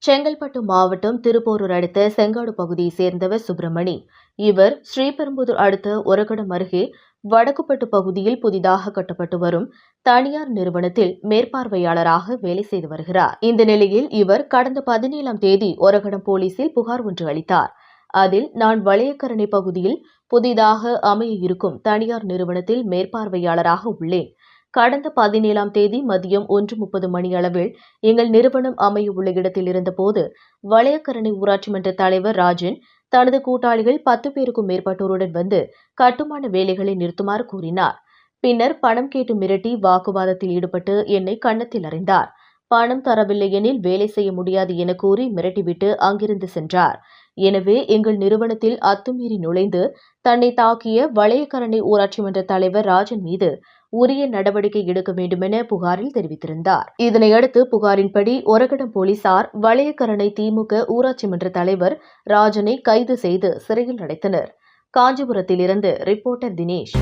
செங்கல்பட்டு மாவட்டம் திருப்போரூர் அடுத்த செங்காடு பகுதியைச் சேர்ந்தவர் சுப்பிரமணி. இவர் ஸ்ரீபெரும்புதூர் அடுத்த ஒரகடம் அருகே வடக்குப்பட்டு பகுதியில் புதிதாக கட்டப்பட்டு வரும் தனியார் நிறுவனத்தில் மேற்பார்வையாளராக வேலை செய்து வருகிறார். இந்த நிலையில் இவர் கடந்த 17ஆம் தேதி ஒரகடம் போலீசில் புகார் ஒன்று அளித்தார். அதில் நான் வளையக்கரணை பகுதியில் புதிதாக அமைய இருக்கும் தனியார் நிறுவனத்தில் மேற்பார்வையாளராக உள்ளேன். கடந்த 17ஆம் தேதி மதியம் 1:30 மணியளவில் எங்கள் நிறுவனம் அமைய உள்ள இடத்தில் இருந்தபோது வளையக்கரணை ஊராட்சி மன்ற தலைவர் ராஜன் தனது கூட்டாளிகள் 10 பேருக்கும் மேற்பட்டோருடன் வந்து கட்டுமான வேலைகளை நிறுத்துமாறு கூறினார். பின்னர் பணம் கேட்டு மிரட்டி வாக்குவாதத்தில் ஈடுபட்டு என்னை கன்னத்தில் அறைந்தார். பணம் தரவில்லை எனில் வேலை செய்ய முடியாது என கூறி மிரட்டிவிட்டு அங்கிருந்து சென்றார். எனவே எங்கள் நிறுவனத்தில் அத்துமீறி நுழைந்து தன்னை தாக்கிய வளையக்கரணை ஊராட்சி மன்ற தலைவர் ராஜன் மீது உரிய நடவடிக்கை எடுக்க வேண்டுமென புகாரில் தெரிவித்திருந்தார். இதனையடுத்து புகாரின்படி ஒரகடம் போலீசார் வளையக்கரணை திமுக ஊராட்சி மன்ற தலைவர் ராஜனை கைது செய்து சிறையில் அடைத்தனர். காஞ்சிபுரத்திலிருந்து ரிப்போர்ட்டர் தினேஷ்.